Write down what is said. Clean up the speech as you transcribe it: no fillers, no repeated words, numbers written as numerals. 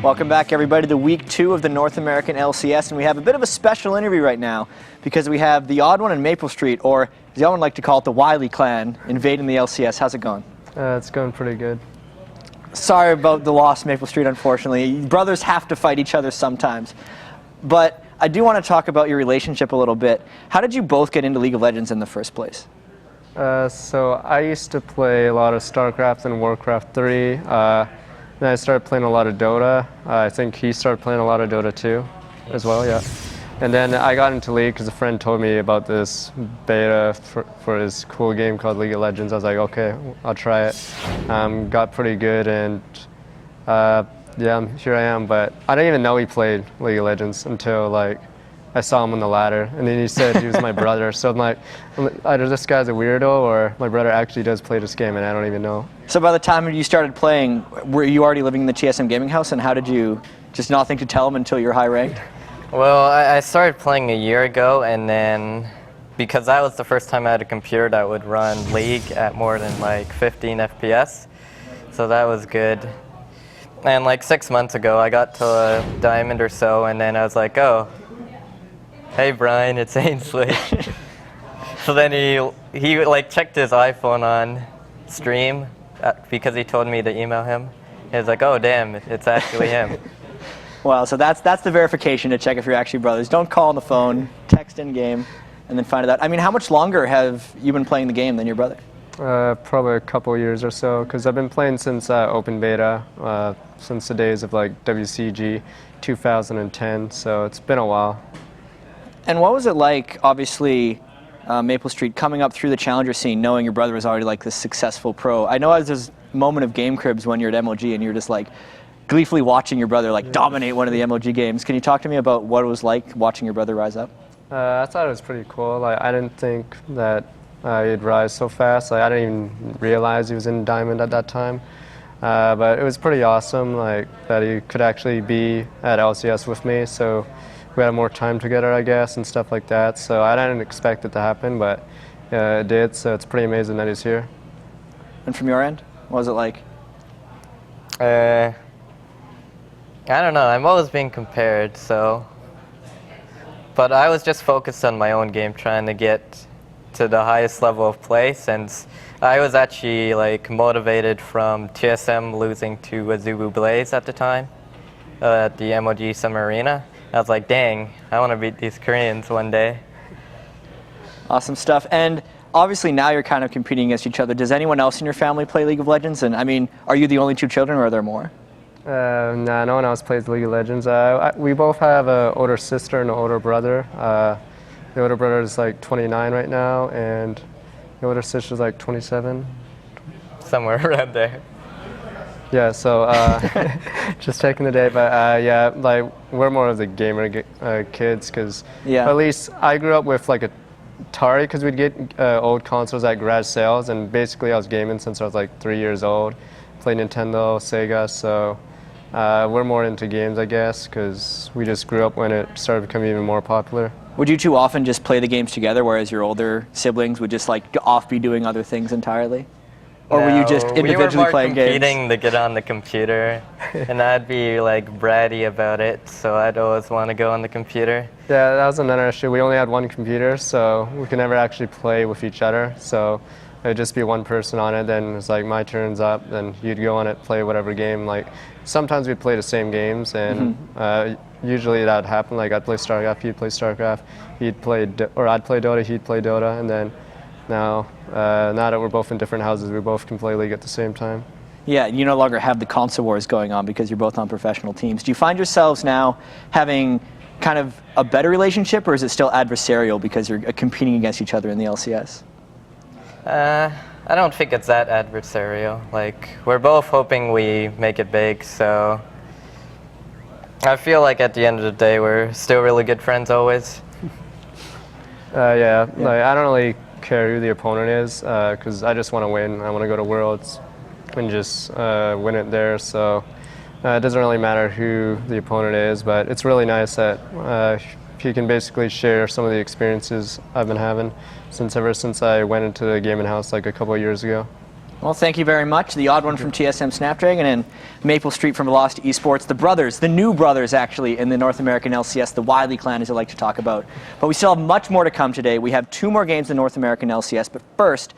Welcome back, everybody, to week 2 of the North American LCS, and we have a bit of a special interview right now because we have TheOddOne and Maple Street, or as I would like to call it, the Wyllie Clan, invading the LCS. How's it going? It's going pretty good. Sorry about the loss, Maple Street, unfortunately. Brothers have to fight each other sometimes. But I do want to talk about your relationship a little bit. How did you both get into League of Legends in the first place? So I used to play a lot of StarCraft and Warcraft 3. Then I started playing a lot of Dota. I think he started playing a lot of Dota too, as well, yeah. And then I got into League because a friend told me about this beta for this cool game called League of Legends. I was like, okay, I'll try it. Got pretty good, and yeah, here I am. But I didn't even know he played League of Legends until like I saw him on the ladder, and then he said he was my brother. So I'm like, either this guy's a weirdo or my brother actually does play this game, and I don't even know. So by the time you started playing, were you already living in the TSM gaming house, and how did you just not think to tell him until you're high ranked? Well, I started playing a year ago, and then because that was the first time I had a computer that would run League at more than like 15 FPS, so that was good. And like 6 months ago, I got to a diamond or so, and then I was like, oh, hey Brian, it's Ainsley. So then he like checked his iPhone on stream because he told me to email him. He was like, oh damn, it's actually him. Wow, so that's the verification to check if you're actually brothers. Don't call on the phone, text in game, and then find it out. I mean, how much longer have you been playing the game than your brother? Probably a couple years or so, because I've been playing since open beta, since the days of like WCG 2010, so it's been a while. And what was it like, obviously, Maple Street, coming up through the challenger scene, knowing your brother was already like this successful pro? I know there's this moment of game cribs when you're at MLG and you're just like gleefully watching your brother like dominate one of the MLG games. Can you talk to me about what it was like watching your brother rise up? I thought it was pretty cool. Like, I didn't think that he'd rise so fast. Like, I didn't even realize he was in Diamond at that time. But it was pretty awesome, like, that he could actually be at LCS with me. So we had more time together, I guess, and stuff like that. So I didn't expect it to happen, but it did. So it's pretty amazing that he's here. And from your end, what was it like? I don't know. I'm always being compared, so. But I was just focused on my own game, trying to get to the highest level of play, since I was actually like motivated from TSM losing to Azubu Blaze at the time at the LCS Summer Arena. I was like, dang, I want to beat these Koreans one day. Awesome stuff. And obviously now you're kind of competing against each other. Does anyone else in your family play League of Legends? And I mean, are you the only 2 children, or are there more? No, no one else plays League of Legends. We both have an older sister and an older brother. The older brother is like 29 right now, and the older sister's like 27. Somewhere around there. Yeah, so just checking the date, but yeah, like we're more of the gamer kids, because at least I grew up with like a Atari, because we'd get old consoles at garage sales, and basically I was gaming since I was like 3 years old. Played Nintendo, Sega, so we're more into games, I guess, because we just grew up when it started becoming even more popular. Would you 2 often just play the games together, whereas your older siblings would just like off be doing other things entirely? Or were you just individually playing games? We were more competing to get on the computer, and I'd be like bratty about it, so I'd always want to go on the computer. Yeah, that was another issue. We only had one computer, so we could never actually play with each other. So it'd just be one person on it, then it's like my turn's up, then you'd go on it, play whatever game. Like sometimes we'd play the same games, and usually that'd happen. Like I'd play StarCraft, he'd play StarCraft, I'd play Dota, he'd play Dota, and then now that we're both in different houses, we both can play League at the same time. Yeah, you no longer have the console wars going on because you're both on professional teams. Do you find yourselves now having kind of a better relationship, or is it still adversarial because you're competing against each other in the LCS? I don't think it's that adversarial. Like, we're both hoping we make it big, so I feel like at the end of the day we're still really good friends always. Yeah, like I don't really care who the opponent is, because I just want to win. I want to go to Worlds and just win it there, so it doesn't really matter who the opponent is, but it's really nice that you can basically share some of the experiences I've been having ever since I went into the gaming house like a couple of years ago. Well, thank you very much. The odd one from TSM Snapdragon and Maple Street from Velocity Esports. The brothers, the new brothers actually, in the North American LCS, the Wyllie Clan, as I like to talk about. But we still have much more to come today. We have 2 more games in North American LCS, but first,